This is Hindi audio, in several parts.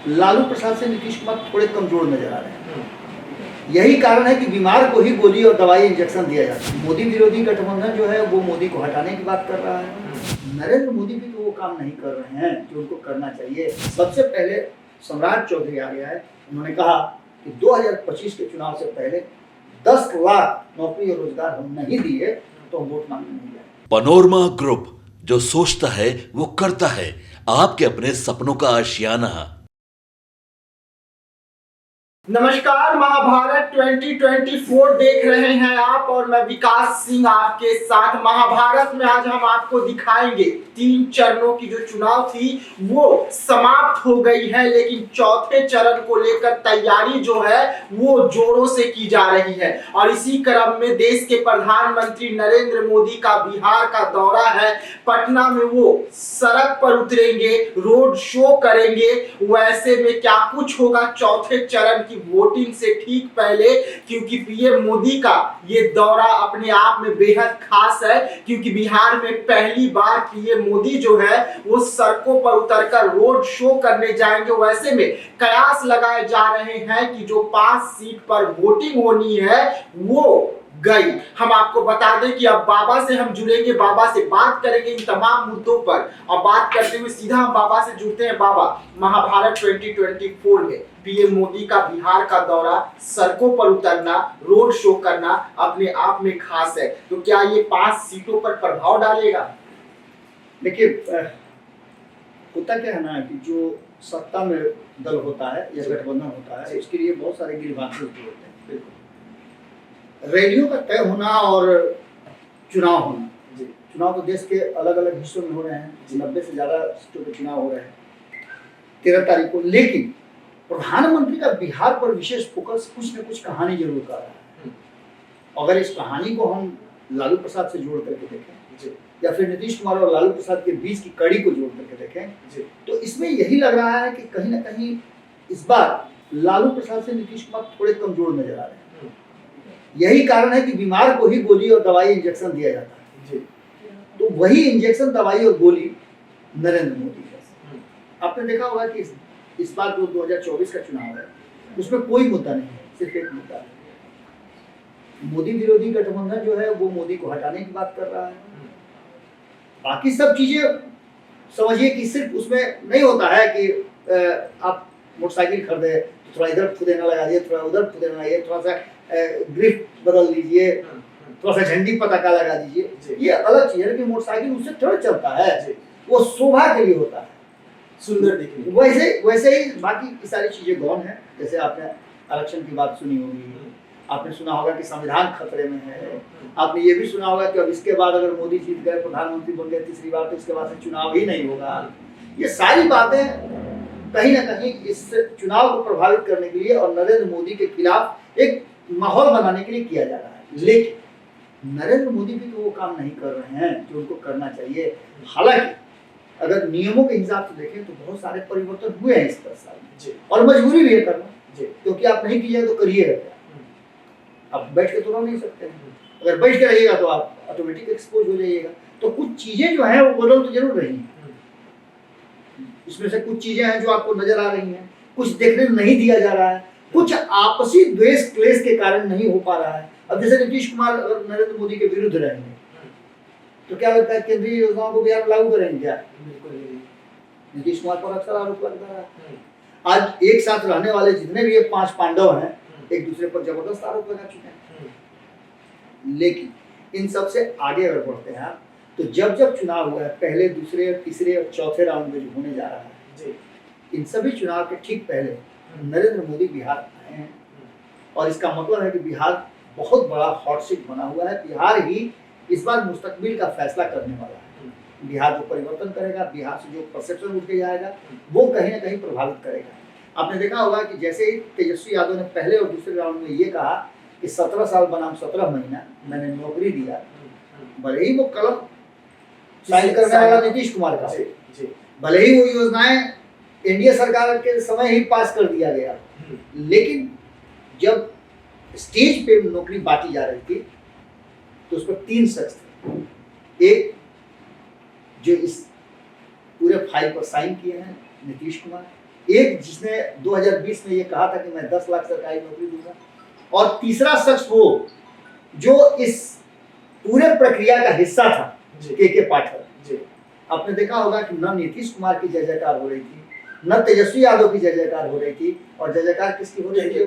लालू प्रसाद से नीतीश कुमार थोड़े कमजोर नजर आ रहे हैं। यही कारण है कि बीमार को ही गोली और दवाई इंजेक्शन दिया जाता है। मोदी विरोधी गठबंधन जो है वो मोदी को हटाने की बात कर रहा है। नरेंद्र मोदी भी तो वो काम नहीं कर रहे हैं जो उनको करना चाहिए। सबसे पहले सम्राट चौधरी आ गया है, उन्होंने कहा कि 2025 के चुनाव से पहले 10 लाख नौकरी और रोजगार हम नहीं दिए तो हम वोट मांगने नहीं जाए। पनोरमा ग्रुप, जो सोचता है वो करता है। आपके अपने सपनों का आशियाना। नमस्कार, महाभारत 2024 देख रहे हैं आप और मैं विकास सिंह आपके साथ। महाभारत में आज हम आपको दिखाएंगे 3 चरणों की जो चुनाव थी वो समाप्त हो गई है, लेकिन चौथे चरण को लेकर तैयारी जो है वो जोरों से की जा रही है। और इसी क्रम में देश के प्रधानमंत्री नरेंद्र मोदी का बिहार का दौरा है। पटना में वो सड़क पर उतरेंगे, रोड शो करेंगे। वैसे में क्या कुछ होगा चौथे चरण की वोटिंग से ठीक पहले, क्योंकि पीएम मोदी का ये दौरा अपने आप में बेहद खास है, क्योंकि बिहार में पहली बार पीएम मोदी जो है वो सड़कों पर उतरकर रोड शो करने जाएंगे। वैसे में कयास लगाए जा रहे हैं कि जो 5 सीट पर वोटिंग होनी है वो गई। हम आपको बता दें कि अब बाबा से हम जुड़ेंगे, बाबा से बात करेंगे इन तमाम मुद्दों पर। और बात करते हुए सीधा हम बाबा से जुड़ते हैं। बाबा, महाभारत 2024 में पीएम मोदी का बिहार का दौरा, सड़कों पर उतरना, रोड शो करना अपने आप में खास है, तो क्या ये 5 सीटों पर प्रभाव डालेगा? देखिए, होता क्या है ना कि जो सत्ता में दल होता है या गठबंधन होता है उसके लिए बहुत सारे गिरबांधे होते हैं। बिल्कुल, रैलियों का तय होना और चुनाव होना, चुनाव तो देश के अलग अलग हिस्सों में हो रहे हैं। 90 से ज्यादा सीटों पे चुनाव हो रहे हैं 13 तारीख को। लेकिन प्रधानमंत्री का बिहार पर विशेष फोकस कुछ न कुछ कहानी जरूर कर रहा है। अगर इस कहानी को हम लालू प्रसाद से जोड़ करके देखें या फिर नीतीश कुमार और लालू प्रसाद के बीच की कड़ी को जोड़ करके देखें तो इसमें यही लग रहा है कि कहीं ना कहीं इस बार लालू प्रसाद से नीतीश कुमार थोड़े कमजोर नजर आ रहे हैं। यही कारण है कि बीमार को ही गोली और दवाई इंजेक्शन दिया जाता है। तो वही इंजेक्शन, दवाई और गोली नरेंद्र मोदी है। आपने देखा होगा कि इस बार जो 2024 का चुनाव है उसमें कोई मुद्दा नहीं है, सिर्फ एक मुद्दा है। मोदी विरोधी गठबंधन जो है वो मोदी को हटाने की बात कर रहा है। बाकी सब चीजें समझिए कि सिर्फ उसमें नहीं होता है कि आप मोटरसाइकिल खरीदे तो थोड़ा इधर फुदेना लगा दिए, थोड़ा उधर फुदेना लगा दिए, थोड़ा सा ग्रिप बदल दीजिए, थोड़ा सा झंडी पताका लगा दीजिए, ये अलग चीज है। लेकिन मोटरसाइकिल उससे थोड़ा चलता है, वो शोभा के लिए होता है, सुंदर दिखने। वैसे ही बाकी सारी चीजें गौण है। जैसे आपने आरक्षण की बात सुनी होगी, आपने सुना होगा कि संविधान खतरे में है। आपने ये भी सुना होगा कि अब इसके बाद अगर मोदी जीत गए, प्रधानमंत्री बन गए तीसरी बार, तो इसके बाद से चुनाव ही नहीं होगा। ये सारी बातें कहीं ना कहीं इस चुनाव को प्रभावित करने के लिए और नरेंद्र मोदी के खिलाफ एक माहौल बनाने के लिए किया जा रहा है। लेकिन नरेंद्र मोदी भी तो वो काम नहीं कर रहे हैं जो उनको करना चाहिए। हालांकि अगर नियमों के हिसाब से देखें तो बहुत सारे परिवर्तन हुए हैं इस 10 साल में, और मजबूरी भी है करना, क्योंकि आप नहीं कीजिएगा तो करिएगा क्या? आप बैठ के तो रह नहीं सकते हैं। अगर बैठ के रहिएगा तो आप ऑटोमेटिक एक्सपोज हो जाइएगा। तो कुछ चीजें जो है वो बदल तो जरूर रही हैं। इसमें से कुछ चीजें हैं जो आपको नजर आ रही हैं, कुछ देखने नहीं दिया जा रहा है, कुछ आपसी द्वेष क्लेश के कारण नहीं हो पा रहा है। अब जैसे नीतीश कुमार अगर नरेंद्र मोदी के विरुद्ध रहेंगे तो क्या लगता है केंद्रीय योजनाओं को बिहार में लागू करेंगे क्या? बिल्कुल नहीं। नीतीश कुमार पर अक्सर आरोप लगता है। आज एक साथ रहने वाले जितने भी ये 5 पांडव हैं एक दूसरे पर जबरदस्त आरोप लगा चुके हैं। लेकिन इन सबसे आगे अगर बढ़ते हैं तो जब चुनाव हुआ है, पहले, दूसरे, तीसरे और चौथे राउंड में जो होने जा रहा है, इन सभी चुनाव के ठीक पहले नरेंद्र मोदी बिहार आए हैं। और इसका मतलब है कि बिहार बहुत बड़ा हॉट सीट बना हुआ है। बिहार ही इस बार मुस्तकबिल का फैसला करने वाला है। बिहार जो परिवर्तन करेगा, बिहार से जो परसेप्शन उठ के जाएगा वो कहीं ना कहीं प्रभावित करेगा। आपने देखा होगा कि जैसे ही तेजस्वी यादव ने पहले और दूसरे राउंड में ये कहा कि 17 साल बनाम 17 महीना मैंने नौकरी दिया, भले ही वो कलम साइन करने वाला नीतीश कुमार का, भले ही वो योजनाएं एनडीए सरकार के समय ही पास कर दिया गया, लेकिन जब स्टेज पे नौकरी बांटी जा रही थी तो उस पर 3 शख्स थे। एक जो इस पूरे फाइल पर साइन किए हैं नीतीश कुमार, एक जिसने 2020 में ये कहा था कि मैं 10 लाख सरकारी नौकरी दूंगा, और तीसरा शख्स वो जो इस पूरे प्रक्रिया का हिस्सा था, के पाठक। आपने देखा होगा कि न नीतीश कुमार की जय जयकार हो रही थी, न तेजस्वी यादव की जय जयकार हो रही थी, और जय जयकार किसकी हो रही थी? के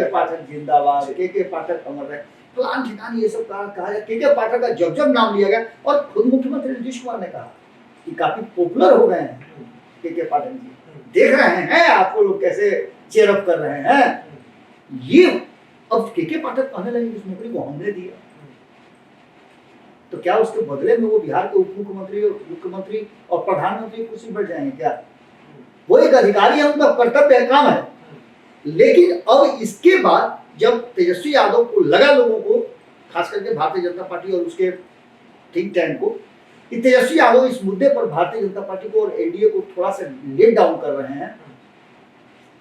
पाठक जिंदाबाद, के पाठक अमर रहे, फलान ठिकान, ये सब कहा। के पाठक का जब जब नाम लिया गया, और खुद मुख्यमंत्री नीतीश कुमार ने कहा कि काफी पॉपुलर हो गए हैं के पाठक जी, देख रहे हैं आपको लोग कैसे चेयरअप कर रहे हैं। ये अब के पाठक कहने लगे इस नौकरी को हमने दिया, तो क्या उसके बदले में वो बिहार के उप मुख्यमंत्री, मुख्यमंत्री और प्रधानमंत्री कुर्सी बैठ जाएंगे क्या? वो एक अधिकारी है, उनका कर्तव्य है, काम है। लेकिन अब इसके बाद जब तेजस्वी यादव को लगा, लोगों को खास करके भारतीय जनता पार्टी और उसके थिंक टैंक को, कि तेजस्वी यादव इस मुद्दे पर भारतीय जनता पार्टी को और एनडीए को थोड़ा सा लेट डाउन कर रहे हैं,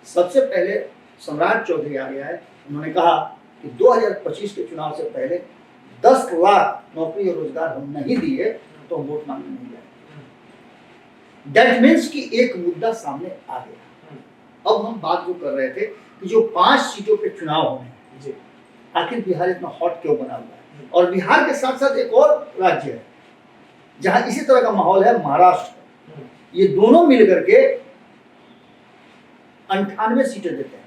सबसे पहले सम्राट चौधरी आ गया है। उन्होंने कहा कि 2025 के चुनाव से पहले 10 लाख नौकरी और रोजगार हम नहीं दिए तो हम वोट मांगने नहीं जाएंगे। दैट मीन्स कि एक मुद्दा सामने आ गया। अब हम बात जो कर रहे थे कि जो 5 सीटों पे चुनाव होने हैं, आखिर बिहार इतना हॉट क्यों बना हुआ है? और बिहार के साथ साथ एक और राज्य है जहां इसी तरह का माहौल है, महाराष्ट्र। ये दोनों मिल करके 98 सीटें देते हैं,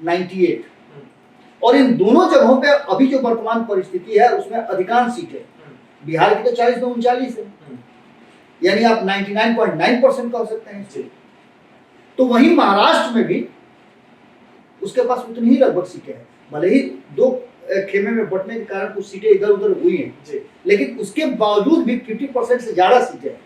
98। और इन दोनों जगहों पे अभी जो वर्तमान परिस्थिति है उसमें अधिकांश सीटें, बिहार की तो 40 में 39 है, यानी आप 99.9% कह सकते हैं। तो वहीं महाराष्ट्र में भी उसके पास उतनी ही लगभग सीटें हैं, भले ही 2 खेमे में बंटने के कारण कुछ सीटें इधर उधर हुई हैं, लेकिन उसके बावजूद भी 50% से ज्यादा सीटें हैं।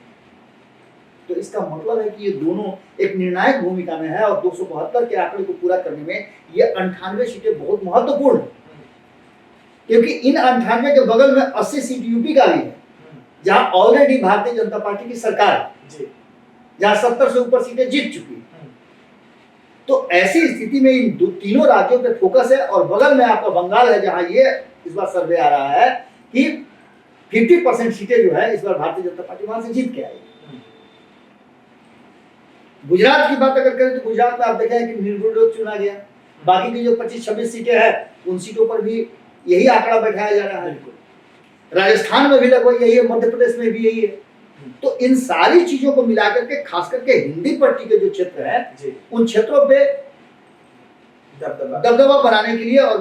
तो इसका मतलब है कि ये दोनों एक निर्णायक भूमिका में है, और 272 के आंकड़े को पूरा करने में ये 98 सीटें बहुत महत्वपूर्ण है, क्योंकि इन 98 के बगल में 80 सीट यूपी का भी है, जहां ऑलरेडी भारतीय जनता पार्टी की सरकार है, जहां 70 से ऊपर सीटें जीत चुकी है। तो ऐसी स्थिति में इन तीनों राज्यों पे फोकस है, और बगल में आपका बंगाल है, जहां ये इस बार सर्वे आ रहा है कि 50% सीटें जो है इस बार भारतीय जनता पार्टी वहां से जीत के आई। गुजरात की बात अगर करें तो गुजरात में आप देखें कि निर्विरोध चुना गया, बाकी की जो 25-26 सीटें हैं उन सीटों पर भी यही आंकड़ा बैठाया जा रहा है। राजस्थान में भी लगभग यही है, मध्य प्रदेश में भी यही है। तो इन सारी चीजों को मिलाकर के खास करके हिंदी पट्टी के जो क्षेत्र है उन क्षेत्रों पे दबदबा बनाने के लिए और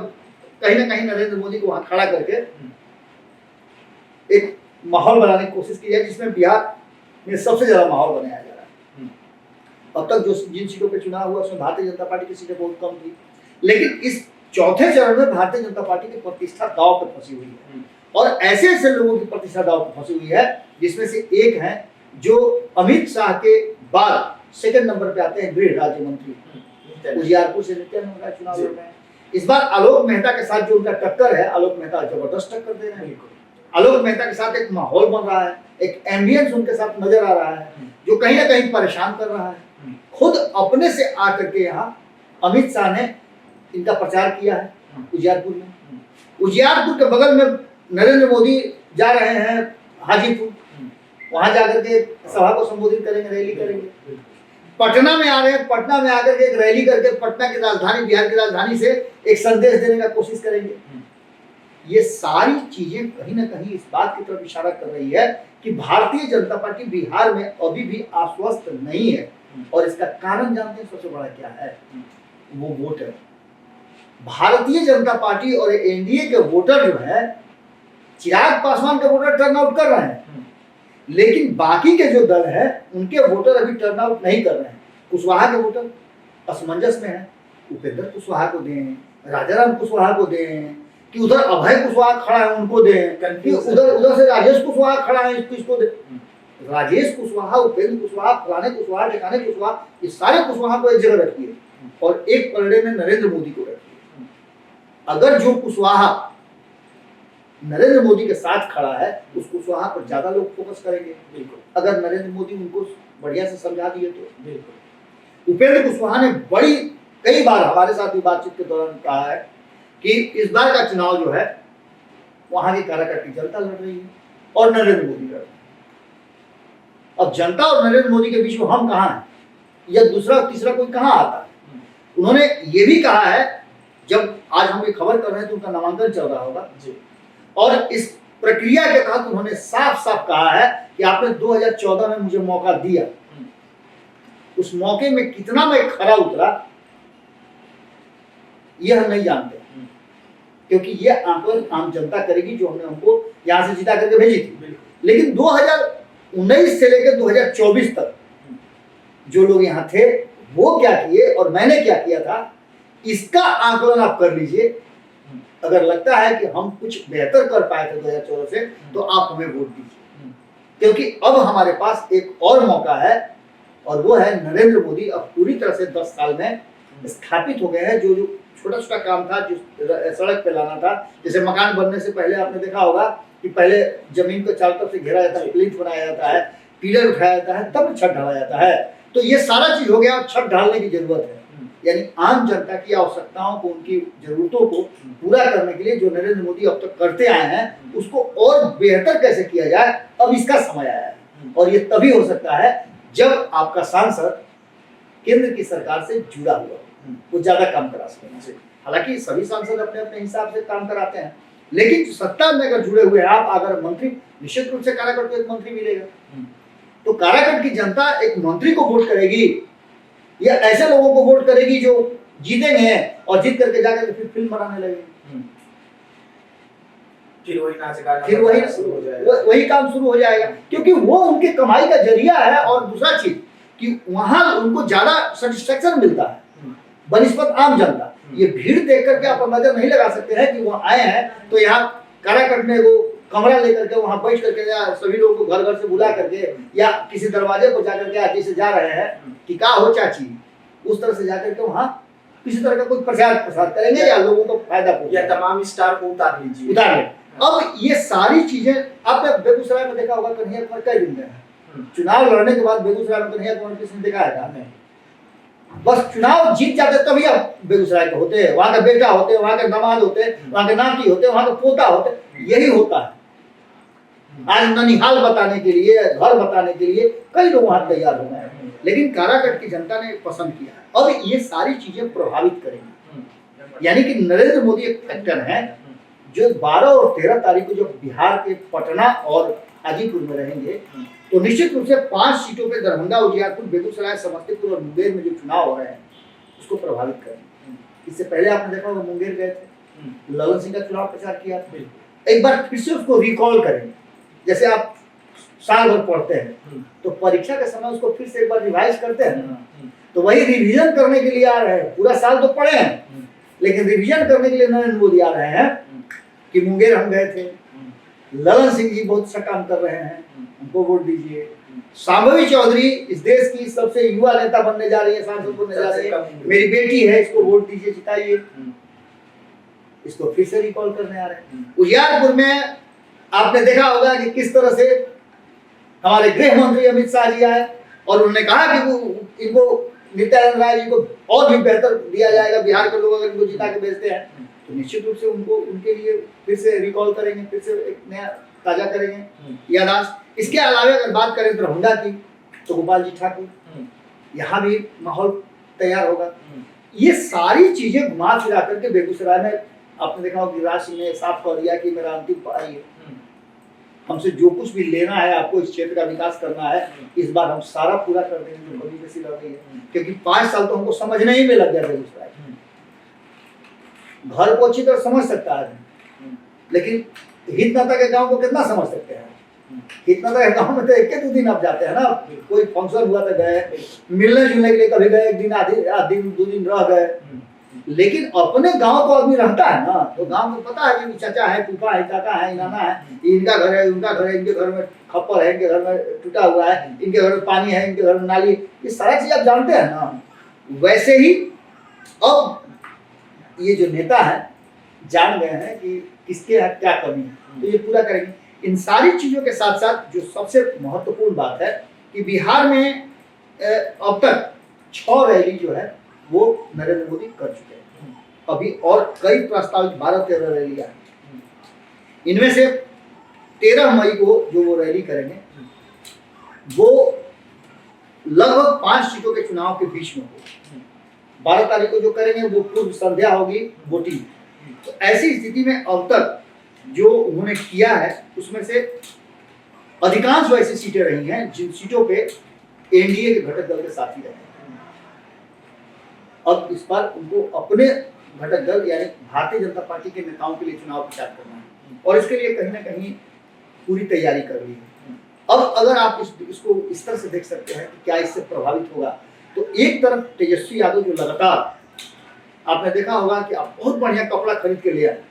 कहीं ना कहीं नरेंद्र मोदी को वहां खड़ा करके एक माहौल बनाने की कोशिश की है, जिसमें बिहार में सबसे ज्यादा माहौल बनाया जा रहा है। अब तक जो जिन सीटों पे चुनाव हुआ उसमें भारतीय जनता पार्टी की सीटें बहुत कम थी, लेकिन इस चौथे चरण में भारतीय जनता पार्टी की प्रतिष्ठा दांव पे फंसी हुई है, और ऐसे ऐसे लोगों की प्रतिष्ठा दांव पे फंसी हुई है, जिसमें से एक है जो अमित शाह के बाद सेकंड नंबर पे आते हैं, गृह राज्य मंत्री उजियारपुर से नित्यानंद राय चुनाव लड़ रहे हैं। इस बार आलोक मेहता के साथ जो उनका टक्कर है, आलोक मेहता जबरदस्त टक्कर दे रहे हैं। आलोक मेहता के साथ एक माहौल बन रहा है, एक एम्बियंस उनके साथ नजर आ रहा है जो कहीं ना कहीं परेशान कर रहा है। खुद अपने से आकर के यहाँ अमित शाह ने इनका प्रचार किया है उजियारपुर में। उजियारपुर के बगल में नरेंद्र मोदी जा रहे हैं हाजीपुर, वहां जाकर के सभा को संबोधित करेंगे, रैली करेंगे। पटना में आ रहे हैं, पटना में आकर के एक रैली करके पटना की राजधानी, बिहार की राजधानी से एक संदेश देने का कोशिश करेंगे। ये सारी चीजें कहीं ना कहीं इस बात की तरफ इशारा कर रही है कि भारतीय जनता पार्टी बिहार में अभी भी आश्वस्त नहीं है, और इसका कारण जानते हैं सबसे बड़ा क्या है? वो वोट है। भारतीय जनता पार्टी और एनडीए के वोटर जो है, चिराग पासवान के वोटर टर्नआउट कर रहे हैं, लेकिन बाकी के जो दल है उनके वोटर अभी टर्नआउट नहीं कर रहे हैं। कुशवाहा के वोटर असमंजस में है, उपेंद्र कुशवाहा को दें, राजाराम कुशवाहा को दें, कि उधर अभय कुशवाहा खड़ा है उनको दें, कि उधर से राजेश कुशवाहा खड़ा है इसको दें। राजेश कुशवाहा, उपेंद्र कुशवाहा, फलाने कुशवाहा, ठिकाने कुशवाहा, ये सारे कुशवाहा को एक जगह रखिए और एक पलड़े में नरेंद्र मोदी को रखिए। अगर जो कुशवाहा नरेंद्र मोदी के साथ खड़ा है उस कुशवाहा पर ज्यादा लोग फोकस करेंगे। बिल्कुल, अगर नरेंद्र मोदी उनको बढ़िया से समझा दिए तो। बिल्कुल, उपेंद्र कुशवाहा ने कई बार हमारे साथ भी बातचीत के दौरान कहा है कि इस बार का चुनाव जो है वहां की काराकाटी जनता लड़ रही है और नरेंद्र मोदी लड़ रहे हैं। अब जनता और नरेंद्र मोदी के बीच में हम कहाँ हैं, या दूसरा तीसरा कोई कहाँ आता है। उन्होंने ये भी कहा है, जब आज हम ये खबर कर रहे हैं तो उनका नामांकन चल रहा होगा जी। और इस प्रक्रिया के तहत उन्होंने साफ साफ कहा है कि आपने 2014 में मुझे मौका दिया, उस मौके में कितना मैं खरा उतरा ये हम नहीं जानते, क्योंकि ये आंकलन आम जनता करेगी जो हमने उनको यहाँ से जिता करके भेजी थी। लेकिन 2019 से लेकर 2024 तक जो लोग यहाँ थे वो क्या किए और मैंने क्या किया था, इसका आंकलन आप कर लीजिए। अगर लगता है कि हम कुछ बेहतर कर पाए थे 2014 से, तो आप हमें वोट दीजिए, क्योंकि अब हमारे पास एक और मौका है और वो है नरेंद्र मोदी अब पूरी तरह से 10 साल में स्थापित हो गए हैं। जो जो छोटा छोटा काम था, जो सड़क पे लाना था, जैसे मकान बनने से पहले आपने देखा होगा कि पहले जमीन को चारों तरफ से घेरा जाता है, प्लिंथ बनाया जाता है, पिलर उठाया जाता है, तब छत ढाला जाता है। तो ये सारा चीज हो गया, अब छत ढालने की जरूरत है। यानी आम जनता की आवश्यकताओं को, उनकी जरूरतों को पूरा करने के लिए जो नरेंद्र मोदी अब तक करते आए हैं उसको और बेहतर कैसे किया जाए, अब इसका समय आया है। और ये तभी हो सकता है जब आपका सांसद केंद्र की सरकार से जुड़ा हुआ हो, वो ज्यादा काम करा सके। हालांकि सभी सांसद अपने अपने हिसाब से काम कराते हैं, लेकिन सत्ता में अगर जुड़े हुए हैं आप, अगर मंत्री, निश्चित रूप से कारागढ़ को एक मंत्री मिलेगा, तो कारागढ़ की जनता एक मंत्री को वोट करेगी या ऐसे लोगों को वोट करेगी जो जीतेंगे और जीत करके जाकर फिर फिल्म बनाने लगेंगे, फिर वही नाच गाना, फिर वही काम शुरू हो जाएगा, क्योंकि वो उनके कमाई का जरिया है। और दूसरा चीज कि वहां उनको ज्यादा सेटिस्फेक्शन मिलता है बनिस्पत आम जनता। ये भीड़ देख करके आप अंदाजा नहीं लगा सकते हैं कि वो आए हैं तो यहाँ कारागढ़ में वो कमरा लेकर के वहां बैठ करके या सभी लोगों को घर घर से बुला करके या किसी दरवाजे पर जाकर के आगे से जा रहे हैं कि क्या हो चाची, उस तरह से जाकर के वहां किसी तरह का कोई प्रसार करेंगे या लोगों को फायदा या तमाम स्टार को उतार लीजिए, उतार ले। अब ये सारी चीजें आपने बेगूसराय में देखा होगा, कन्हैया कुमार कई दिन गए चुनाव लड़ने के बाद बेगूसराय में कन्हैया कुमार किसी ने देखा है? बस चुनाव जीत जाते तभी आप बेगूसराय के होते हैं, वहां का बेटा होते, वहां के दामाद होते, वहां के नाती होते, वहां का पोता होते, यही होता है। आज ननिहाल बताने के लिए, घर बताने के लिए कई लोग वहां तैयार हो गए हैं, लेकिन कारागढ़ की जनता ने पसंद किया है। अब ये सारी चीजें प्रभावित करेंगी, यानी कि नरेंद्र मोदी एक फैक्टर है जो 12 और 13 तारीख को जब बिहार के पटना और हाजीपुर में रहेंगे तो निश्चित रूप से 5 सीटों पे दरभंगा, उजियारपुर, बेगूसराय, समस्तीपुर और मुंगेर में जो चुनाव हो रहे हैं उसको प्रभावित करेंगे। इससे पहले आपने देखा होगा मुंगेर गए थे, ललन सिंह का चुनाव प्रचार किया था, एक बार फिर से उसको रिकॉल करेंगे। जैसे आप साल भर पढ़ते हैं तो परीक्षा के समय उसको फिर से एक बार रिवाइज करते हैं, तो वही रिवीजन करने के लिए आ रहे हैं। पूरा साल तो पढ़े हैं, लेकिन रिवीजन करने के लिए नरेंद्र मोदी आ रहे हैं कि मुंगेर हम गए थे, ललन सिंह जी बहुत अच्छा काम कर रहे हैं, उनको वोट दीजिए। शांभवी चौधरी इस देश की सबसे युवा नेता बनने जा रही है, सांसद बनने जा रही है, मेरी बेटी है, इसको वोट दीजिए, जिताइए। इसको फिर से रिकॉल करने आ रहे हैं। उजियारपुर में आपने देखा होगा कि किस तरह से हमारे गृह मंत्री अमित शाह जी आए और उन्होंने कहा कि वो इनको नित्यानंद राय जी को और भी बेहतर दिया जाएगा, बिहार के लोग अगर इनको जिता के भेजते हैं तो निश्चित रूप से उनको, उनके लिए फिर से रिकॉल करेंगे, फिर से एक नया ताजा करेंगे यादाश्त। इसके अलावा अगर बात करें दरभंगा की तो गोपाल जी ठाकुर, यहाँ भी माहौल तैयार होगा। ये सारी चीजें घुमा फिरा करके बेगूसराय में आपने देखा होगा गिरिराज सिंह ने साफ कर दिया कि मेरा अंतिम पढ़ाई है, हमसे जो कुछ भी लेना है, आपको इस क्षेत्र का विकास करना है, इस बार हम सारा पूरा कर देंगे जो कभी बेसी लग रही है। क्योंकि 5 साल तो हमको समझने ही में लग गया बेगूसराय। घर को अच्छी तरह समझ सकता है, लेकिन हितनाता के गांव को कितना समझ सकते हैं? हितनाता के गांव में तो 1-2 दिन आप जाते हैं ना, कोई फंक्शन हुआ तो गए, मिलने जुलने के लिए कभी गए, 1 दिन, आधे दिन 2 दिन रह गए। लेकिन अपने गांव को आदमी रहता है ना, तो गांव में पता है कि चाचा है, फूफा है, काका है, नाना है, इनका घर है, उनका घर है, इनके घर में खप्पर है, इनके घर में टूटा हुआ है, इनके घर में पानी है, इनके घर में नाली, ये सारा चीज आप जानते हैं ना। वैसे ही अब ये जो नेता है जान गए हैं कि किसके यहाँ क्या कमी है, तो ये पूरा करेंगे। इन सारी चीजों के साथ साथ जो सबसे महत्वपूर्ण बात है कि बिहार में अब तक 6 रैली जो है वो नरेंद्र मोदी कर चुके हैं, अभी और कई प्रस्तावित 12-13 रैलियां हैं। इनमें से 13 मई को जो वो रैली करेंगे वो लगभग 5 सीटों के चुनाव के बीच में हो। 12 तारीख को जो करेंगे वो पूर्व संध्या होगी वोटिंग। तो ऐसी स्थिति में अब तक जो उन्होंने किया है उसमें से अधिकांश वैसी सीटें रही हैं जिन सीटों पे एनडीए के घटक दल के साथी रहे हैं। अब इस बार उनको अपने घटक दल यानी भारतीय जनता पार्टी के नेताओं के लिए चुनाव प्रचार करना है और इसके लिए कहीं ना कहीं पूरी तैयारी कर ली है। अब अगर आप इसको इस तरह से देख सकते हैं कि क्या इससे प्रभावित होगा, तो एक तरफ तेजस्वी यादव जो लगातार आपने देखा होगा कि आप बहुत बढ़िया कपड़ा खरीद के ले आए,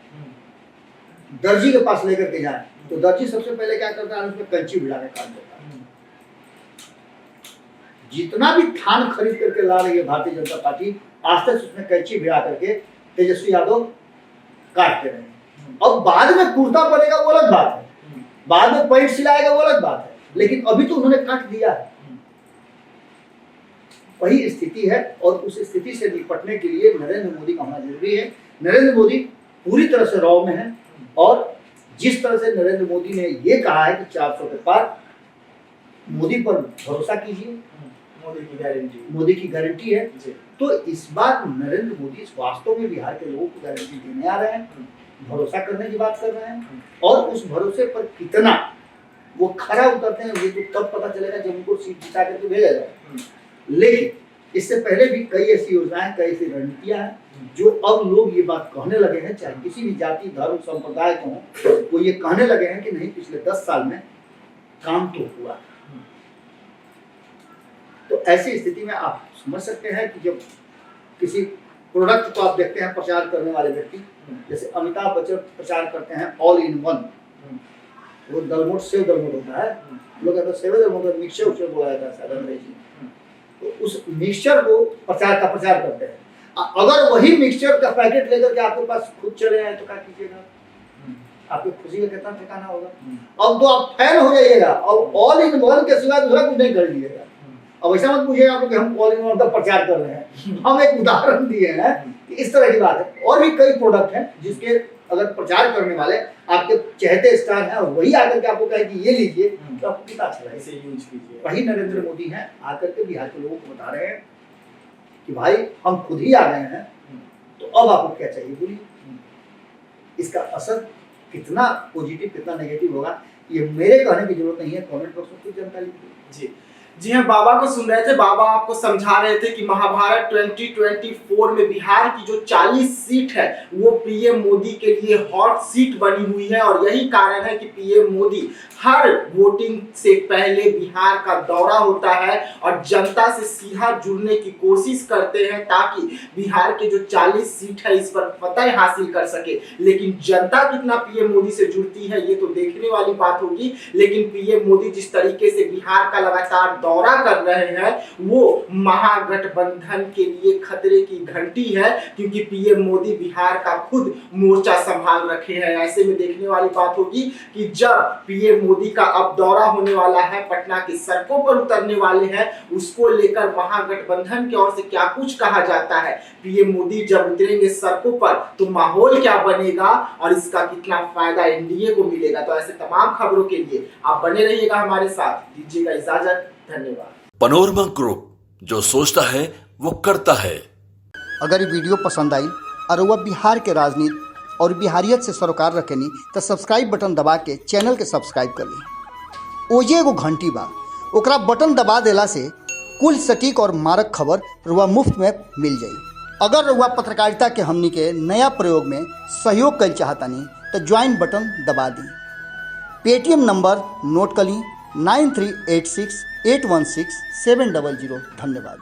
दर्जी के पास लेकर के जाए, तो दर्जी सबसे पहले क्या करता है, उसमें कैंची भिड़ा के काम करता है। जितना भी थान खरीद करके ला रही है भारतीय जनता पार्टी, आज तक उसमें कैंची भिड़ा करके तेजस्वी यादव काटते रहे। अब बाद में कुर्ता बनेगा वो अलग बात है, बाद में पैंट सिलाएगा वो अलग बात है, लेकिन अभी तो उन्होंने काट दिया है। वही स्थिति है और उस स्थिति से निपटने के लिए नरेंद्र मोदी का होना जरूरी है। नरेंद्र मोदी पूरी तरह से रॉ में है और जिस तरह से नरेंद्र मोदी ने ये कहा है कि 400 के पार, मोदी पर भरोसा कीजिए, मोदी की गारंटी है। तो इस बार नरेंद्र मोदी वास्तव में बिहार के लोगों को गारंटी देने आ रहे हैं, भरोसा करने की बात कर रहे हैं और उस भरोसे पर कितना वो खरा उतरते हैं ये तो तब पता चलेगा जब उनको सीट जिता करके भेजा जाए। लेकिन इससे पहले भी कई ऐसी योजनाएं, कई ऐसी रणनीतियां हैं जो अब लोग ये बात कहने लगे हैं, चाहे किसी भी जाति धर्म संप्रदाय को हो, वो ये कहने लगे हैं कि नहीं पिछले 10 साल में काम तो हुआ। तो ऐसी स्थिति में आप समझ सकते हैं कि जब किसी प्रोडक्ट को आप देखते हैं प्रचार करने वाले व्यक्ति, जैसे अमिताभ बच्चन प्रचार करते हैं ऑल इन वन, वो दलमोट सेव दलमोट होता है, लोग कहते हैं सेव दलमोट मिक्सचर उसे बोला जाता है शायद अंग्रेजी में। तो उस मिक्सचर को प्रचार करते हैं। अगर वही मिक्सचर का पैकेट लेकर के आपके पास खुद चले आए तो क्या कीजिएगा, आपकी खुशी का कितना ठिकाना होगा। अब तो आप फैन हो जाइएगा और ऑल इन वन के सिवा दूसरा कुछ नहीं कर लीजिएगा। अब ऐसा मत पूछिएगा आप कि हम ऑल इन वन का प्रचार कर रहे हैं, हम एक उदाहरण दिए हैं कि इस तरह की बात है। और भी कई प्रोडक्ट हैं जिसके अगर प्रचार करने वाले आपके चहेते स्टार हैं और वही आकर के आपको कहे कि ये लीजिए तो आपको कितना अच्छा लगेगा, इसे यूज कीजिए। वही नरेंद्र मोदी हैं आकर के बिहार के लोगों को बता रहे हैं कि भाई हम खुद ही आ गए हैं, तो अब आपको क्या चाहिए बोलिए। इसका असर कितना पॉजिटिव कितना नेगेटिव होगा ये मेरे कहने की जरूरत नहीं है, कमेंट बॉक्स में कुछ जानकारी दीजिए। जी हाँ, बाबा को सुन रहे थे। बाबा आपको समझा रहे थे कि महाभारत 2024 में बिहार की जो 40 सीट है वो पीएम मोदी के लिए हॉट सीट बनी हुई है और यही कारण है कि पीएम मोदी हर वोटिंग से पहले बिहार का दौरा होता है और जनता से सीधा जुड़ने की कोशिश करते हैं ताकि बिहार के जो 40 सीट है इस पर फतह हासिल कर सके। लेकिन जनता कितना पीएम मोदी से जुड़ती है ये तो देखने वाली बात होगी। लेकिन पीएम मोदी जिस तरीके से बिहार का लगातार दौरा कर रहे हैं वो महागठबंधन के लिए खतरे की घंटी है, क्योंकि पीएम मोदी बिहार का खुद मोर्चा संभाल रखे हैं। ऐसे में देखने वाली बात होगी कि जब पीएम मोदी का अब दौरा होने वाला है, पटना की सड़कों पर उतरने वाले हैं, उसको लेकर महागठबंधन की ओर से क्या कुछ कहा जाता है। पीएम मोदी जब उतरेंगे सड़कों पर तो माहौल क्या बनेगा और इसका कितना फायदा एनडीए को मिलेगा। तो ऐसे तमाम खबरों के लिए आप बने रहिएगा हमारे साथ। दीजिएगा इजाजत, धन्यवाद। पनोरमा ग्रुप, जो सोचता है वो करता है। अगर ये वीडियो पसंद आई और वह बिहार के राजनीति और बिहारियत से सरोकार रखेनी तो सब्सक्राइब बटन दबा के चैनल के सब्सक्राइब कर ली। ओजे एगो घंटी बा, ओकरा बटन दबा देला से कुल सटीक और मारक खबर रुआ मुफ्त में मिल जाई। अगर रुआ पत्रकारिता के हमनी के नया प्रयोग में सहयोग कर चाहतानी तो ज्वाइन बटन दबा दी। पेटीएम नंबर नोट कर ली 9386816700। धन्यवाद।